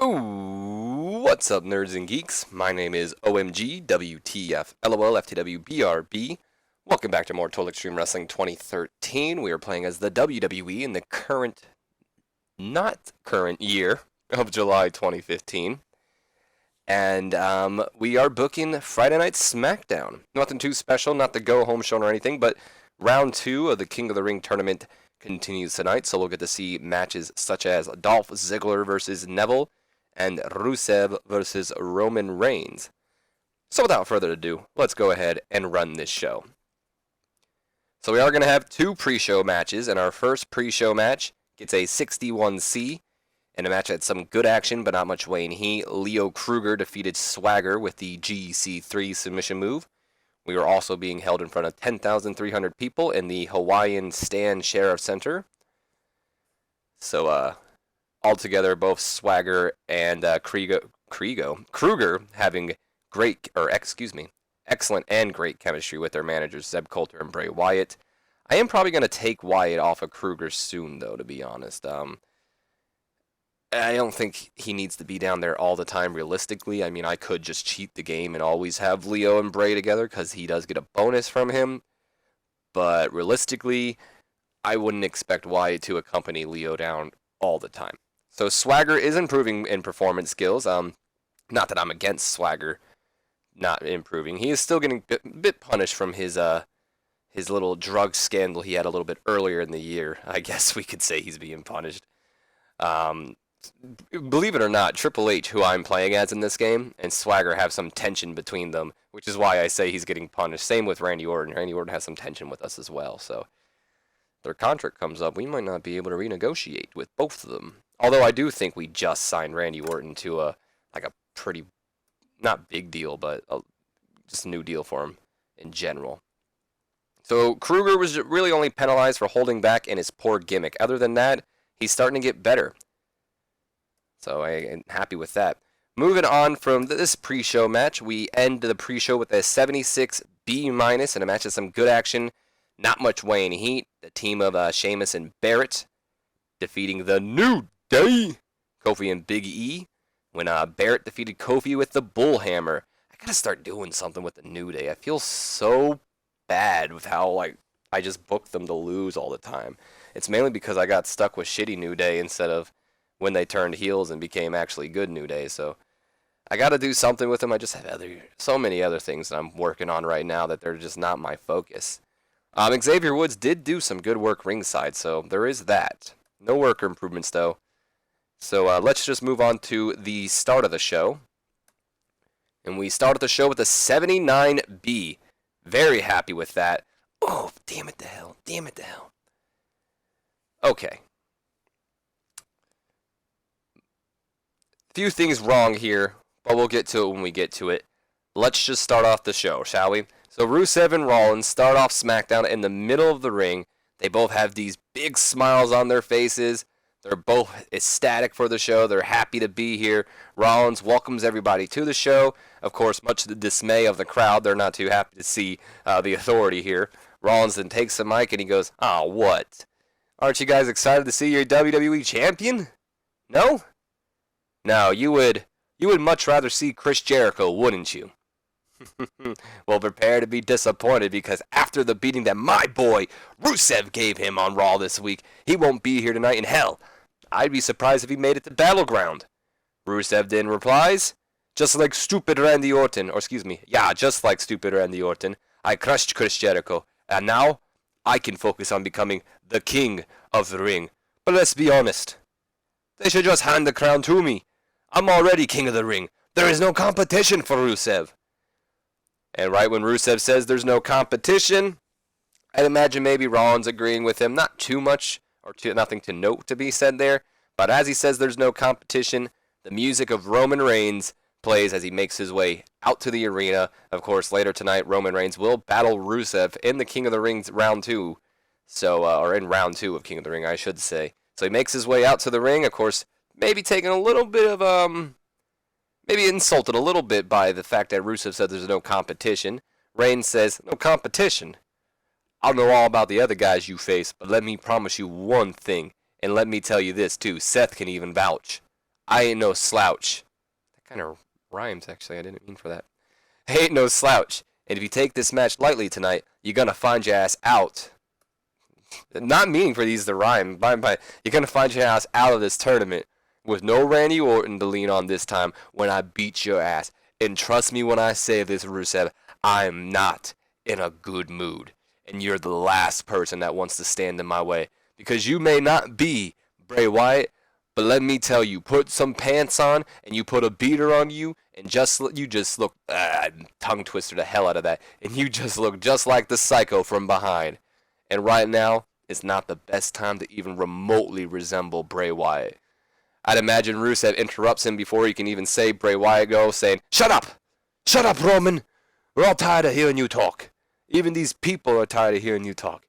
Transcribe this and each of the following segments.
Ooh, what's up, nerds and geeks? My name is OMG WTF LOL FTW BRB. Welcome back to more Total Extreme Wrestling 2013. We are playing as the WWE in the not current year of July 2015. And we are booking Friday Night SmackDown. Nothing too special, not the go-home show or anything, but round 2 of the King of the Ring tournament continues tonight, so we'll get to see matches such as Dolph Ziggler versus Neville, and Rusev versus Roman Reigns. So without further ado, let's go ahead and run this show. So we are going to have 2 pre-show matches, and our first pre-show match gets a 61C, and a match had some good action but not much weight in heat. Leo Kruger defeated Swagger with the GC3 submission move. We are also being held in front of 10,300 people in the Hawaiian Stan Sheriff Center. So, altogether, both Swagger and Kruger having excellent and great chemistry with their managers Zeb Coulter and Bray Wyatt. I am probably going to take Wyatt off of Kruger soon, though, to be honest. I don't think he needs to be down there all the time, realistically. I mean, I could just cheat the game and always have Leo and Bray together, because he does get a bonus from him. But realistically, I wouldn't expect Wyatt to accompany Leo down all the time. So Swagger is improving in performance skills. Not that I'm against Swagger not improving. He is still getting a bit punished from his little drug scandal he had a little bit earlier in the year. I guess we could say he's being punished. Believe it or not, Triple H, who I'm playing as in this game, and Swagger have some tension between them, which is why I say he's getting punished. Same with Randy Orton. Randy Orton has some tension with us as well. So their contract comes up, we might not be able to renegotiate with both of them. Although I do think we just signed Randy Orton to a pretty, not big deal, but just a new deal for him in general. So Kruger was really only penalized for holding back and his poor gimmick. Other than that, he's starting to get better. So I'm happy with that. Moving on from this pre-show match, we end the pre-show with a 76B- and a match with some good action. Not much weight in heat. The team of Sheamus and Barrett defeating the New Day, Kofi and Big E, when Barrett defeated Kofi with the Bullhammer. I gotta start doing something with the New Day. I feel so bad with how I just booked them to lose all the time. It's mainly because I got stuck with shitty New Day instead of when they turned heels and became actually good New Day. So I gotta do something with them. I just have so many other things that I'm working on right now that they're just not my focus. Xavier Woods did do some good work ringside, so there is that. No worker improvements, though. So let's just move on to the start of the show. And we started the show with a 79B. Very happy with that. Oh, damn it to hell. Damn it to hell. Okay. Few things wrong here, but we'll get to it when we get to it. Let's just start off the show, shall we? So Rusev and Rollins start off SmackDown in the middle of the ring. They both have these big smiles on their faces. They're both ecstatic for the show. They're happy to be here. Rollins welcomes everybody to the show. Of course, much to the dismay of the crowd, they're not too happy to see the authority here. Rollins then takes the mic and he goes, "Ah, what? Aren't you guys excited to see your WWE champion? No? No, you would much rather see Chris Jericho, wouldn't you?" Well, prepare to be disappointed, because after the beating that my boy Rusev gave him on Raw this week, he won't be here tonight, and hell, I'd be surprised if he made it to Battleground. Rusev then replies, "Just like stupid Randy Orton," or excuse me, yeah, just like stupid Randy Orton, "I crushed Chris Jericho, and now I can focus on becoming the king of the ring. But let's be honest, they should just hand the crown to me. I'm already king of the ring. There is no competition for Rusev." And right when Rusev says there's no competition, I'd imagine maybe Rollins agreeing with him. Not too much, or nothing to note to be said there. But as he says there's no competition, the music of Roman Reigns plays as he makes his way out to the arena. Of course, later tonight, Roman Reigns will battle Rusev in the King of the Ring round 2. So, or in round 2 of King of the Ring, I should say. So he makes his way out to the ring, of course, maybe taking a little bit of, maybe insulted a little bit by the fact that Rusev said there's no competition. Reigns says, "No competition? I know all about the other guys you face, but let me promise you one thing, and let me tell you this too, Seth can even vouch. I ain't no slouch. That kind of rhymes, actually. I didn't mean for that. I ain't no slouch. And if you take this match lightly tonight, you're going to find your ass out. Not meaning for these to rhyme, but you're going to find your ass out of this tournament with no Randy Orton to lean on this time when I beat your ass. And trust me when I say this, Rusev, I'm not in a good mood. And you're the last person that wants to stand in my way. Because you may not be Bray Wyatt, but let me tell you, put some pants on and you put a beater on you, and you just look, tongue twister the hell out of that, and you just look just like the Psycho from behind. And right now is not the best time to even remotely resemble Bray Wyatt. I'd imagine Rusev interrupts him before he can even say Bray Wyatt go, saying, "Shut up! Shut up, Roman! We're all tired of hearing you talk. Even these people are tired of hearing you talk.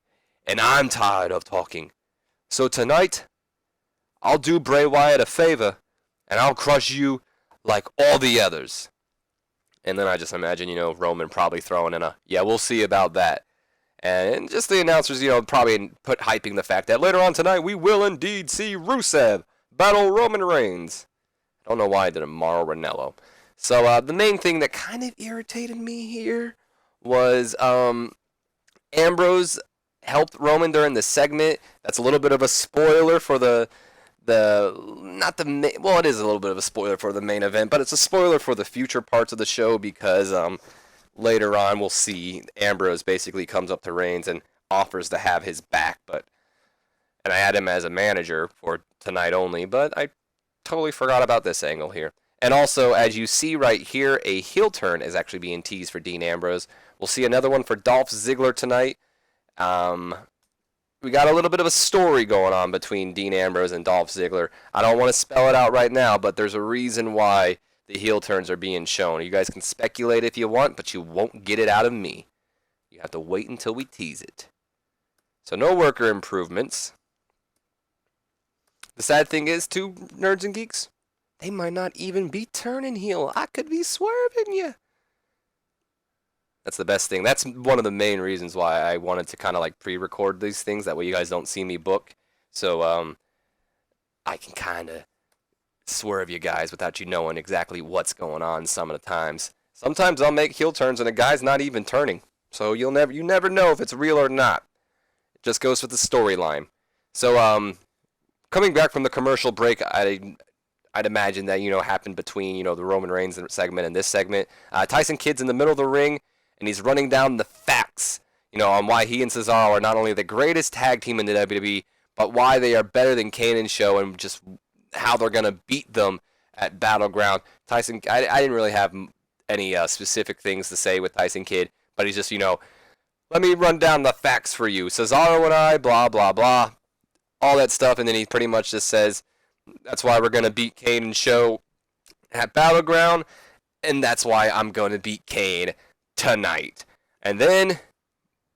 And I'm tired of talking. So tonight, I'll do Bray Wyatt a favor, and I'll crush you like all the others." And then I just imagine, Roman probably throwing in yeah, we'll see about that. And just the announcers, probably hyping the fact that later on tonight we will indeed see Rusev battle Roman Reigns. I don't know why I did a Mauro Ranallo. So the main thing that kind of irritated me here was Ambrose helped Roman during the segment. That's a little bit of a spoiler for it is a little bit of a spoiler for the main event, but it's a spoiler for the future parts of the show because later on we'll see Ambrose basically comes up to Reigns and offers to have his back, and I had him as a manager for tonight only, but I totally forgot about this angle here. And also, as you see right here, a heel turn is actually being teased for Dean Ambrose. We'll see another one for Dolph Ziggler tonight. We got a little bit of a story going on between Dean Ambrose and Dolph Ziggler. I don't want to spell it out right now, but there's a reason why the heel turns are being shown. You guys can speculate if you want, but you won't get it out of me. You have to wait until we tease it. So no worker improvements. The sad thing is, too, nerds and geeks, they might not even be turning heel. I could be swerving you. That's the best thing. That's one of the main reasons why I wanted to kind of like pre-record these things. That way you guys don't see me book. So I can kind of swerve you guys without you knowing exactly what's going on some of the times. Sometimes I'll make heel turns and a guy's not even turning. So you never know if it's real or not. It just goes with the storyline. So coming back from the commercial break, I'd imagine that, happened between, the Roman Reigns segment and this segment. Tyson Kidd's in the middle of the ring, and he's running down the facts, on why he and Cesaro are not only the greatest tag team in the WWE, but why they are better than Kane and Show, and just how they're going to beat them at Battleground. Tyson, I didn't really have any specific things to say with Tyson Kidd, but he's just, let me run down the facts for you. Cesaro and I, blah, blah, blah, all that stuff, and then he pretty much just says, that's why we're going to beat Kane and Show at Battleground, and that's why I'm going to beat Kane tonight. And then,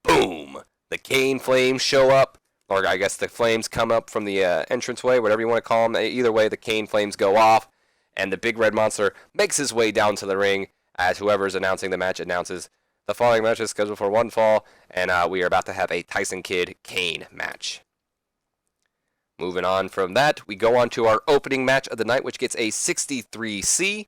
boom, the Kane Flames show up, or I guess the Flames come up from the entranceway, whatever you want to call them. Either way, the Kane Flames go off, and the Big Red Monster makes his way down to the ring as whoever's announcing the match announces the following match is scheduled for one fall, and we are about to have a Tyson Kidd-Kane match. Moving on from that, we go on to our opening match of the night, which gets a 63C,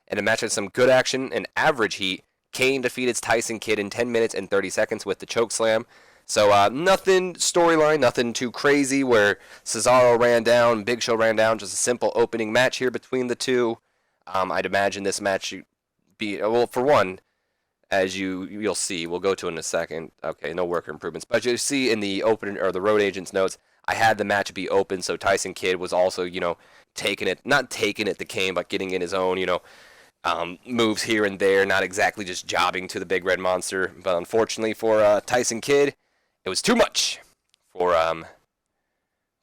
and a match with some good action and average heat. Kane defeated Tyson Kidd in 10 minutes and 30 seconds with the chokeslam. So nothing storyline, nothing too crazy where Cesaro ran down, Big Show ran down, just a simple opening match here between the two. I'd imagine this match should be, well, for one, as you'll see, we'll go to it in a second. Okay, no worker improvements. But you'll see in the opening, or the road agent's notes, I had the match be open, so Tyson Kidd was also, taking it, not taking it to Kane, but getting in his own, moves here and there, not exactly just jobbing to the Big Red Monster. But unfortunately for Tyson Kidd, it was too much for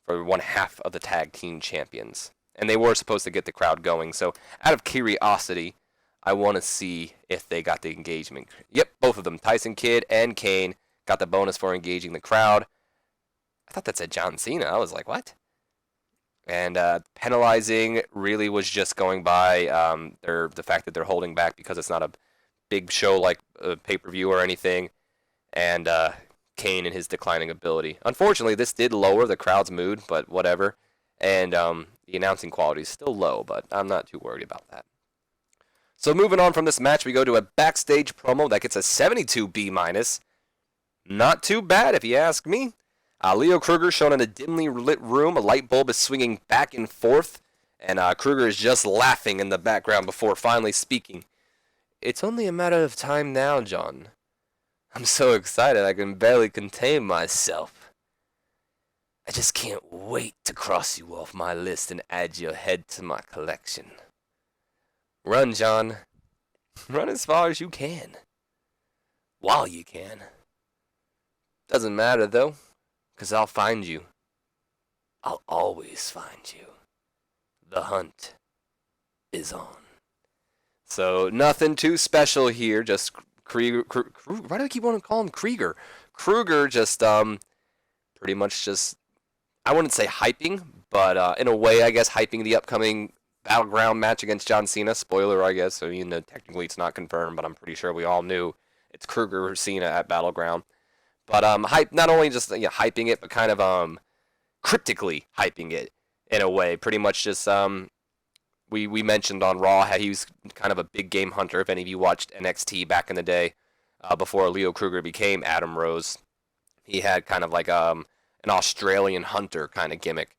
one half of the tag team champions. And they were supposed to get the crowd going, so out of curiosity, I want to see if they got the engagement. Yep, both of them, Tyson Kidd and Kane, got the bonus for engaging the crowd. I thought that said John Cena. I was like, what? And penalizing really was just going by the fact that they're holding back because it's not a big show like a pay-per-view or anything. And Kane and his declining ability. Unfortunately, this did lower the crowd's mood, but whatever. And The announcing quality is still low, but I'm not too worried about that. So moving on from this match, we go to a backstage promo that gets a 72 B-. Not too bad, if you ask me. Leo Kruger shown in a dimly lit room. A light bulb is swinging back and forth, and Kruger is just laughing in the background before finally speaking. It's only a matter of time now, John. I'm so excited I can barely contain myself. I just can't wait to cross you off my list and add your head to my collection. Run, John. Run as far as you can. While you can. Doesn't matter, though, 'cause I'll find you. I'll always find you. The hunt is on. So, nothing too special here, just Krieger. Why do I keep wanting to call him Krieger? Kruger just, pretty much just, I wouldn't say hyping, but in a way, I guess, hyping the upcoming Battleground match against John Cena. Spoiler, I guess. I mean, technically it's not confirmed, but I'm pretty sure we all knew it's Kruger or Cena at Battleground. But hype, not only just hyping it, but kind of cryptically hyping it in a way. Pretty much just we mentioned on Raw how he was kind of a big game hunter. If any of you watched NXT back in the day, before Leo Kruger became Adam Rose, he had kind of like an Australian hunter kind of gimmick.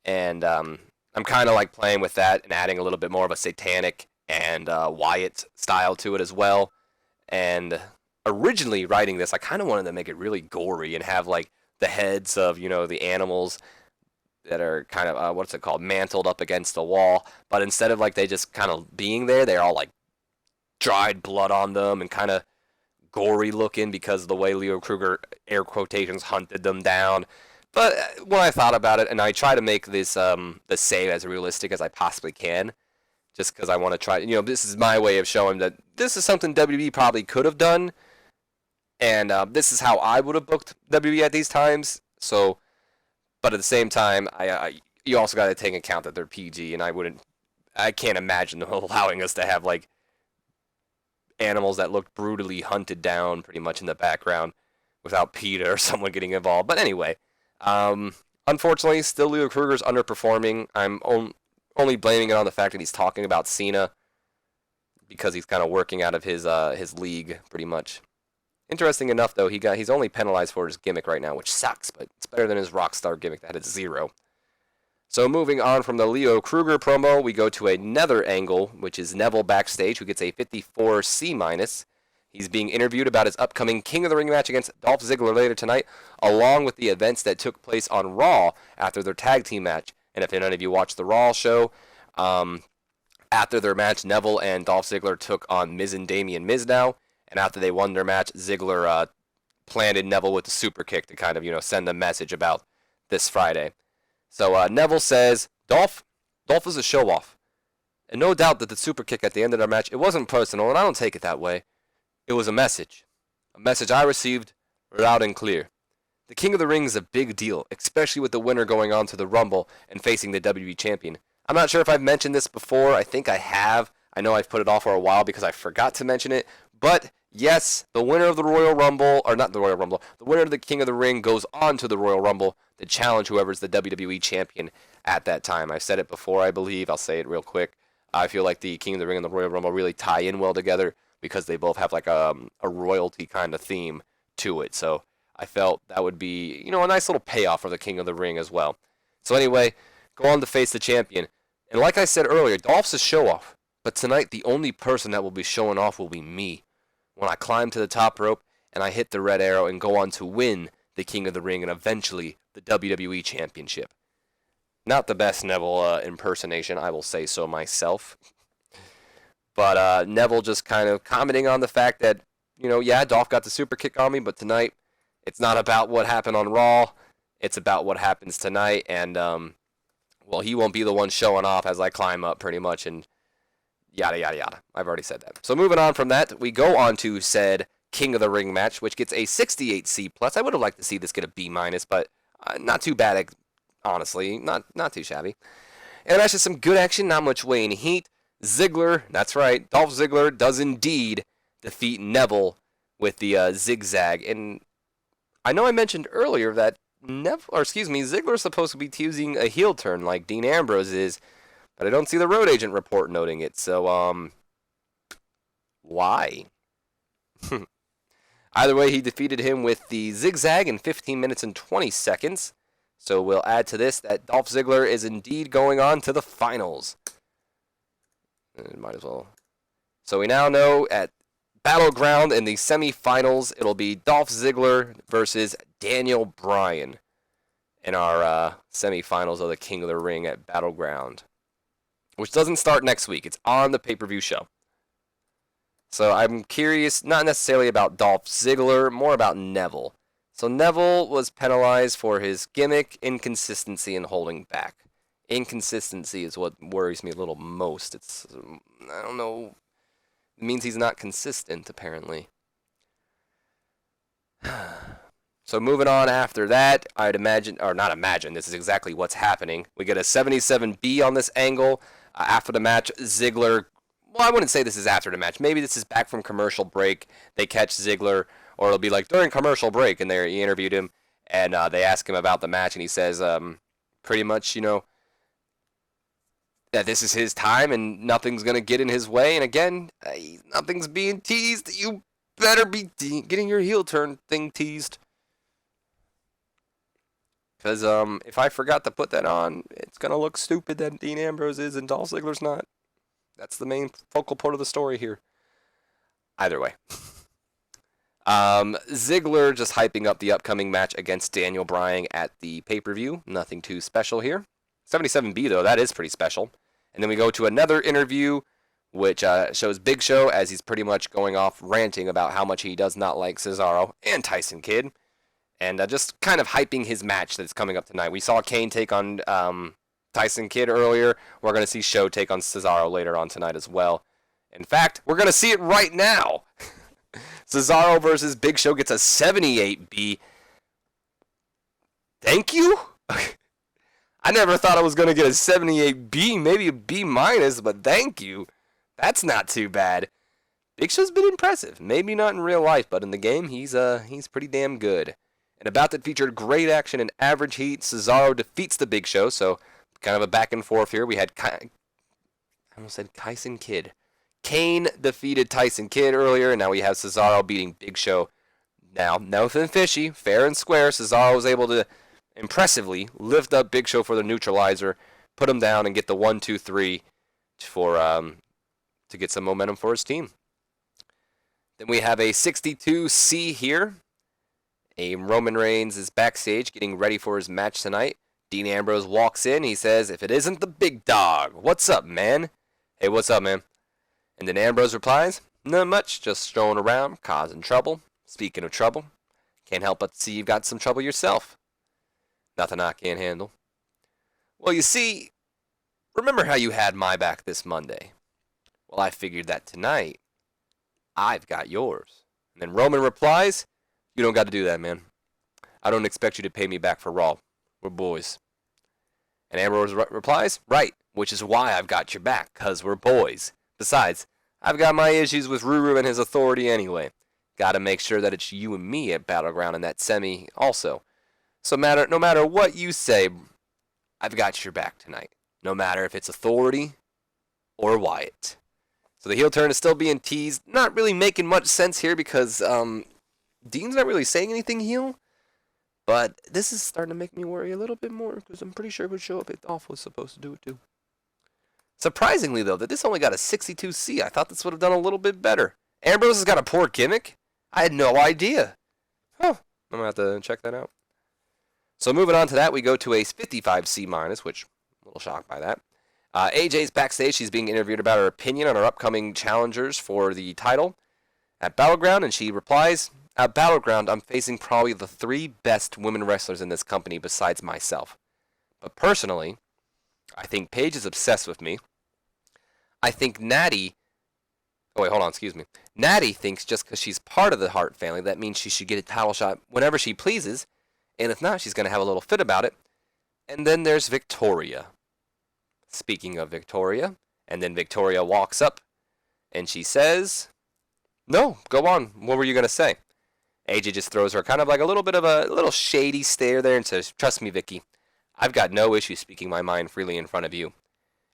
And I'm kind of like playing with that and adding a little bit more of a satanic and Wyatt style to it as well. And originally writing this, I kind of wanted to make it really gory and have like the heads of, the animals that are kind of, what's it called, mantled up against the wall. But instead of like they just kind of being there, they're all like dried blood on them and kind of gory looking because of the way Leo Kruger, air quotations, hunted them down. But when I thought about it, and I try to make this the save as realistic as I possibly can, just because I want to try, this is my way of showing that this is something WWE probably could have done, and this is how I would have booked WWE at these times. So, but at the same time, you also got to take into account that they're PG, and I can't imagine them allowing us to have like animals that looked brutally hunted down pretty much in the background without PETA or someone getting involved. But anyway, unfortunately, still Leo Kruger's underperforming. I'm only blaming it on the fact that he's talking about Cena because he's kind of working out of his league pretty much. Interesting enough, though, he's only penalized for his gimmick right now, which sucks, but it's better than his Rockstar gimmick that had 0. So moving on from the Leo Kruger promo, we go to another angle, which is Neville backstage, who gets a 54 C-. He's being interviewed about his upcoming King of the Ring match against Dolph Ziggler later tonight, along with the events that took place on Raw after their tag team match. And if any of you watched the Raw show, after their match, Neville and Dolph Ziggler took on Miz and Damian Mizdow. And after they won their match, Ziggler planted Neville with the super kick to kind of, send a message about this Friday. So Neville says, Dolph is a show-off. And no doubt that the super kick at the end of their match, it wasn't personal, and I don't take it that way. It was a message. A message I received loud and clear. The King of the Ring is a big deal, especially with the winner going on to the Rumble and facing the WWE Champion. I'm not sure if I've mentioned this before. I think I have. I know I've put it off for a while because I forgot to mention it. But yes, the winner of the Royal Rumble, or not the Royal Rumble, the winner of the King of the Ring goes on to the Royal Rumble to challenge whoever's the WWE Champion at that time. I've said it before, I believe. I'll say it real quick. I feel like the King of the Ring and the Royal Rumble really tie in well together because they both have like a royalty kind of theme to it. So I felt that would be, a nice little payoff for the King of the Ring as well. So anyway, go on to face the champion. And like I said earlier, Dolph's a show-off. But tonight, the only person that will be showing off will be me. When I climb to the top rope and I hit the red arrow and go on to win the King of the Ring and eventually the WWE Championship. Not the best Neville impersonation, I will say so myself. But Neville just kind of commenting on the fact that, Dolph got the super kick on me, but tonight it's not about what happened on Raw. It's about what happens tonight. And, he won't be the one showing off as I climb up pretty much and yada, yada, yada. I've already said that. So moving on from that, we go on to said King of the Ring match, which gets a 68 C+. I would have liked to see this get a B-, but not too bad, honestly. Not too shabby. And that's just some good action, not much weighing heat. Ziggler, that's right, Dolph Ziggler does indeed defeat Neville with the zigzag. And I know I mentioned earlier that Ziggler's supposed to be choosing a heel turn like Dean Ambrose is, but I don't see the road agent report noting it. So, why? Either way, he defeated him with the zigzag in 15 minutes and 20 seconds. So we'll add to this that Dolph Ziggler is indeed going on to the finals. Might as well. So we now know at Battleground in the semifinals, it'll be Dolph Ziggler versus Daniel Bryan in our semifinals of the King of the Ring at Battleground, which doesn't start next week. It's on the pay-per-view show. So I'm curious, not necessarily about Dolph Ziggler, more about Neville. So Neville was penalized for his gimmick, inconsistency, and holding back. Inconsistency is what worries me a little most. I don't know, it means he's not consistent, apparently. So moving on after that, I'd imagine, or not imagine, this is exactly what's happening. We get a 77B on this angle. After the match, Ziggler, well, I wouldn't say this is after the match. Maybe this is back from commercial break. They catch Ziggler, or it'll be like during commercial break, and he interviewed him, and they ask him about the match, and he says pretty much, that this is his time, and nothing's going to get in his way. And again, nothing's being teased. You better be getting your heel turn thing teased. Because if I forgot to put that on, it's going to look stupid that Dean Ambrose is and Dolph Ziggler's not. That's the main focal point of the story here. Either way. Ziggler just hyping up the upcoming match against Daniel Bryan at the pay-per-view. Nothing too special here. 77B, though, that is pretty special. And then we go to another interview, which shows Big Show as he's pretty much going off ranting about how much he does not like Cesaro and Tyson Kidd. And just kind of hyping his match that's coming up tonight. We saw Kane take on Tyson Kidd earlier. We're going to see Show take on Cesaro later on tonight as well. In fact, we're going to see it right now. Cesaro versus Big Show gets a 78B. Thank you? I never thought I was going to get a 78B, maybe a B minus, but thank you. That's not too bad. Big Show's been impressive. Maybe not in real life, but in the game, he's pretty damn good. And a bout that featured great action and average heat, Cesaro defeats the Big Show, so kind of a back and forth here. We had I almost said Tyson Kidd. Kane defeated Tyson Kidd earlier, and now we have Cesaro beating Big Show. Now, nothing fishy, fair and square. Cesaro was able to impressively lift up Big Show for the neutralizer, put him down, and get the 1-2-3 to get some momentum for his team. Then we have a 62C here. Roman Reigns is backstage getting ready for his match tonight. Dean Ambrose walks in. He says, "If it isn't the big dog, what's up, man?" "Hey, what's up, man?" And then Ambrose replies, "Not much, just strolling around, causing trouble. Speaking of trouble, can't help but see you've got some trouble yourself." "Nothing I can't handle." "Well, you see, remember how you had my back this Monday? Well, I figured that tonight, I've got yours." And then Roman replies, "You don't got to do that, man. I don't expect you to pay me back for Raw. We're boys." And Ambrose replies, "Right, which is why I've got your back, 'cause we're boys. Besides, I've got my issues with Ruru and his authority anyway. Gotta make sure that it's you and me at Battleground in that semi also. So no matter what you say, I've got your back tonight. No matter if it's authority or Wyatt." So the heel turn is still being teased. Not really making much sense here because Dean's not really saying anything heel. But this is starting to make me worry a little bit more because I'm pretty sure it would show up if Dolph was supposed to do it too. Surprisingly, though, that this only got a 62C. I thought this would have done a little bit better. Ambrose has got a poor gimmick? I had no idea. Huh. I'm going to have to check that out. So moving on to that, we go to a 55C minus, which I'm a little shocked by that. AJ's backstage. She's being interviewed about her opinion on her upcoming challengers for the title at Battleground, and she replies, "At Battleground, I'm facing probably the 3 best women wrestlers in this company besides myself. But personally, I think Paige is obsessed with me. I think Natty thinks just because she's part of the Hart family, that means she should get a title shot whenever she pleases, and if not, she's going to have a little fit about it. And then there's Victoria." Speaking of Victoria, and then Victoria walks up, and she says, "No, go on, what were you going to say?" AJ just throws her kind of like a little bit of a little shady stare there and says, "Trust me, Vicky, I've got no issue speaking my mind freely in front of you.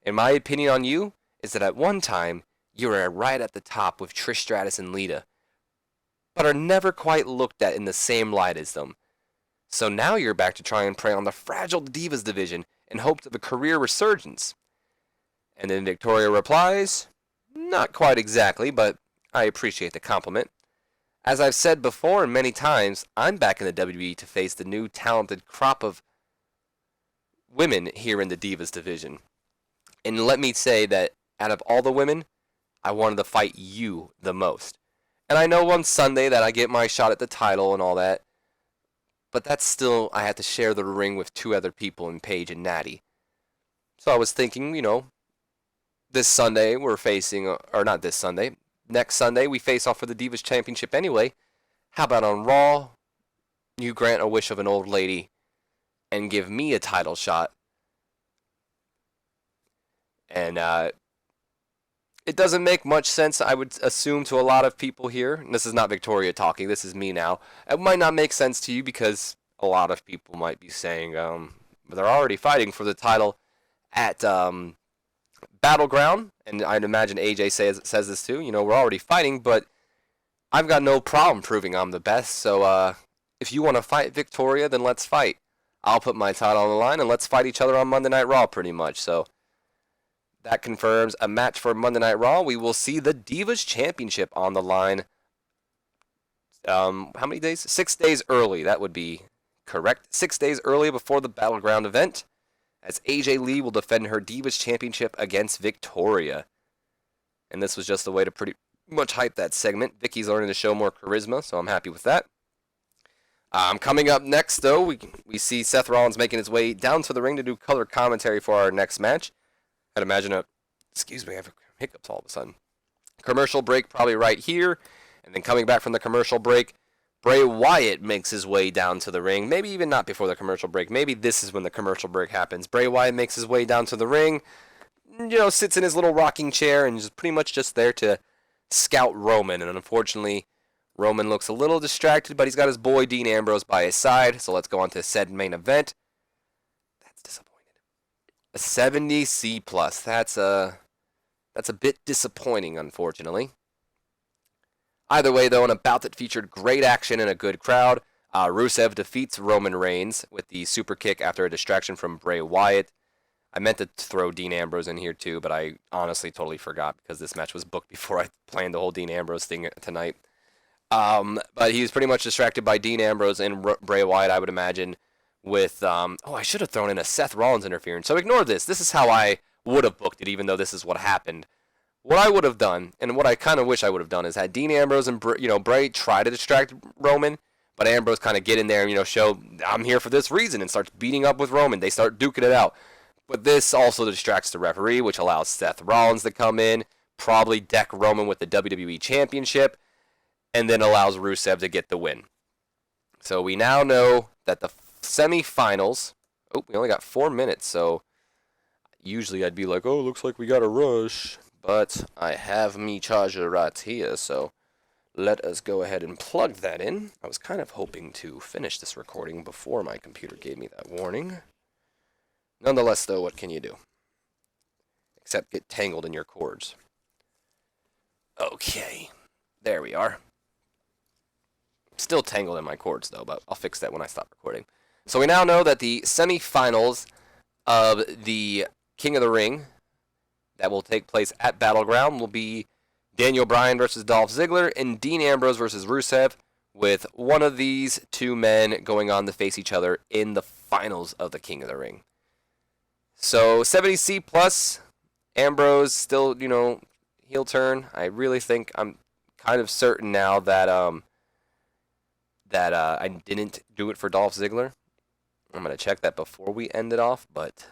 And my opinion on you is that at one time, you were right at the top with Trish Stratus and Lita, but are never quite looked at in the same light as them. So now you're back to try and prey on the fragile Divas division in hopes of a career resurgence." And then Victoria replies, "Not quite exactly, but I appreciate the compliment. As I've said before and many times, I'm back in the WWE to face the new talented crop of women here in the Divas division. And let me say that out of all the women, I wanted to fight you the most. And I know on Sunday that I get my shot at the title and all that, but that's still, I had to share the ring with two other people in Paige and Natty. So I was thinking, this Sunday we're facing, or not this Sunday, next Sunday we face off for the Divas Championship anyway. How about on Raw, you grant a wish of an old lady and give me a title shot?" And it doesn't make much sense, I would assume, to a lot of people here. And this is not Victoria talking, this is me now. It might not make sense to you because a lot of people might be saying, they're already fighting for the title at Battleground. And I'd imagine AJ says this too. We're already fighting, but I've got no problem proving I'm the best. So if you want to fight Victoria, then let's fight. I'll put my title on the line and let's fight each other on Monday Night Raw pretty much. So that confirms a match for Monday Night Raw. We will see the Divas Championship on the line. How many days? 6 days early. That would be correct. 6 days early before the Battleground event, as AJ Lee will defend her Divas Championship against Victoria. And this was just a way to pretty much hype that segment. Vicky's learning to show more charisma, so I'm happy with that. Coming up next, though, we see Seth Rollins making his way down to the ring to do color commentary for our next match. I'd imagine excuse me, I have hiccups all of a sudden. Commercial break probably right here. And then coming back from the commercial break, Bray Wyatt makes his way down to the ring. Maybe even not before the commercial break. Maybe this is when the commercial break happens. Bray Wyatt makes his way down to the ring, sits in his little rocking chair and is pretty much just there to scout Roman. And unfortunately, Roman looks a little distracted, but he's got his boy Dean Ambrose by his side. So let's go on to said main event. That's disappointing. A 70C+. That's a bit disappointing, unfortunately. Either way, though, an bout that featured great action and a good crowd, Rusev defeats Roman Reigns with the super kick after a distraction from Bray Wyatt. I meant to throw Dean Ambrose in here too, but I honestly totally forgot because this match was booked before I planned the whole Dean Ambrose thing tonight. But he was pretty much distracted by Dean Ambrose and Bray Wyatt, I would imagine, with, I should have thrown in a Seth Rollins interference. So ignore this. This is how I would have booked it, even though this is what happened. What I would have done, and what I kind of wish I would have done, is had Dean Ambrose and Bray try to distract Roman, but Ambrose kind of get in there and show I'm here for this reason and starts beating up with Roman. They start duking it out. But this also distracts the referee, which allows Seth Rollins to come in, probably deck Roman with the WWE Championship, and then allows Rusev to get the win. So we now know that the semifinals. We only got 4 minutes, so usually I'd be like, looks like we got to rush. But I have me charger right here, so let us go ahead and plug that in. I was kind of hoping to finish this recording before my computer gave me that warning. Nonetheless, though, what can you do? Except get tangled in your cords. Okay, there we are. Still tangled in my cords, though, but I'll fix that when I stop recording. So we now know that the semifinals of the King of the Ring that will take place at Battleground will be Daniel Bryan versus Dolph Ziggler and Dean Ambrose versus Rusev, with one of these two men going on to face each other in the finals of the King of the Ring. So 70C plus, Ambrose still, heel turn. I really think I'm kind of certain now that I didn't do it for Dolph Ziggler. I'm going to check that before we end it off, but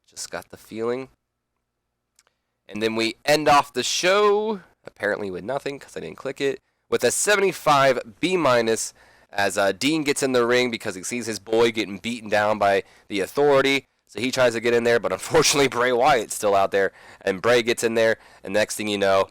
just got the feeling. And then we end off the show, apparently with nothing because I didn't click it, with a 75 B- as Dean gets in the ring because he sees his boy getting beaten down by the Authority. So he tries to get in there, but unfortunately Bray Wyatt's still out there, and Bray gets in there, and next thing you know,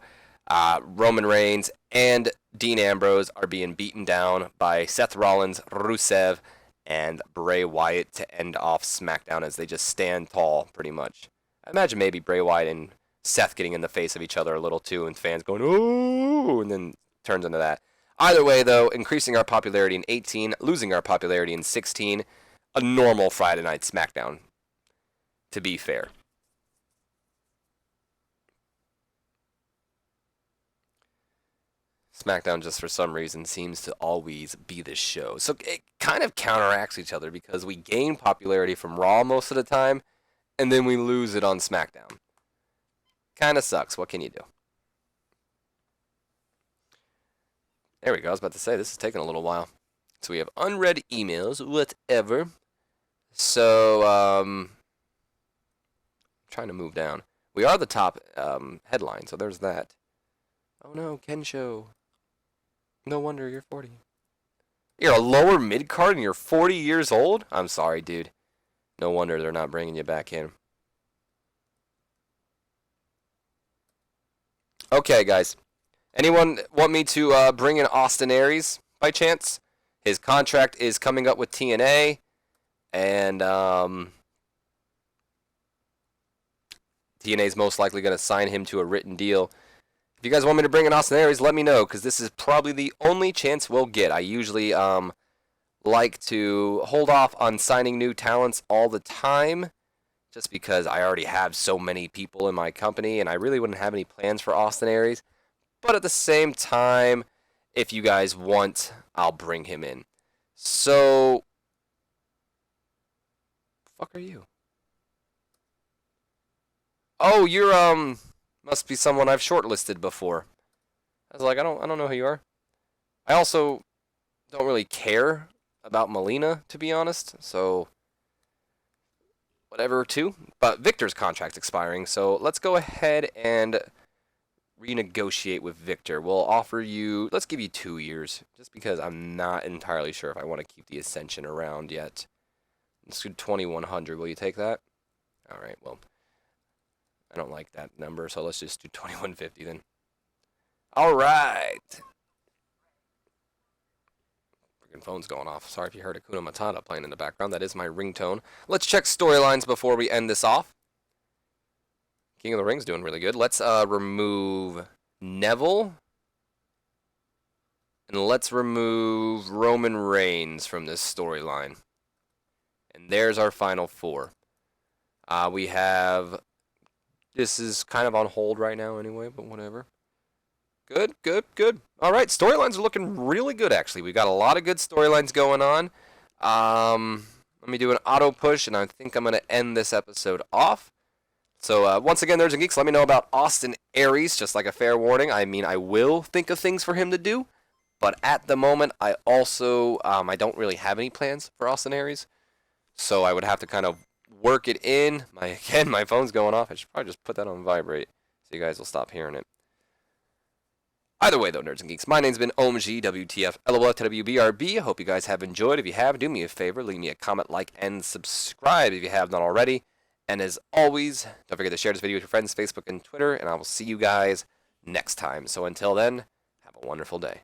Roman Reigns and Dean Ambrose are being beaten down by Seth Rollins, Rusev, and Bray Wyatt to end off SmackDown as they just stand tall, pretty much. I imagine maybe Bray Wyatt and Seth getting in the face of each other a little too, and fans going, ooh, and then turns into that. Either way, though, increasing our popularity in 18, losing our popularity in 16, a normal Friday night SmackDown, to be fair. SmackDown just for some reason seems to always be this show. So it kind of counteracts each other because we gain popularity from Raw most of the time, and then we lose it on SmackDown. Kind of sucks. What can you do? There we go. I was about to say, this is taking a little while. So we have unread emails, whatever. So, trying to move down. We are the top headline, so there's that. Oh no, Kensho. No wonder you're 40. You're a lower mid-card and you're 40 years old? I'm sorry, dude. No wonder they're not bringing you back in. Okay, guys. Anyone want me to bring in Austin Aries by chance? His contract is coming up with TNA, and TNA is most likely going to sign him to a written deal. If you guys want me to bring in Austin Aries, let me know, because this is probably the only chance we'll get. I usually like to hold off on signing new talents all the time, just because I already have so many people in my company, and I really wouldn't have any plans for Austin Aries. But at the same time, if you guys want, I'll bring him in. So, fuck are you? Oh, you're must be someone I've shortlisted before. I was like, I don't know who you are. I also don't really care about Melina, to be honest. So, whatever, too. But Victor's contract's expiring, so let's go ahead and renegotiate with Victor. We'll offer you, let's give you 2 years, just because I'm not entirely sure if I want to keep the Ascension around yet. Let's do 2100. Will you take that? All right, well, I don't like that number, so let's just do 2150 then. All right. Freaking phone's going off. Sorry if you heard Hakuna Matata playing in the background. That is my ringtone. Let's check storylines before we end this off. King of the Ring's doing really good. Let's remove Neville. And let's remove Roman Reigns from this storyline. And there's our final four. We have... This is kind of on hold right now anyway, but whatever. Good, good, good. All right, storylines are looking really good, actually. We've got a lot of good storylines going on. Let me do an auto push, and I think I'm going to end this episode off. So once again, Nerds and Geeks, let me know about Austin Aries, just like a fair warning. I mean, I will think of things for him to do, but at the moment, I also, I don't really have any plans for Austin Aries. So I would have to kind of work it in. Again, my phone's going off. I should probably just put that on vibrate so you guys will stop hearing it. Either way, though, Nerds and Geeks, my name's been OMG, WTF, LOL, TWBRB. I hope you guys have enjoyed. If you have, do me a favor. Leave me a comment, like, and subscribe if you have not already. And as always, don't forget to share this video with your friends, Facebook, and Twitter. And I will see you guys next time. So until then, have a wonderful day.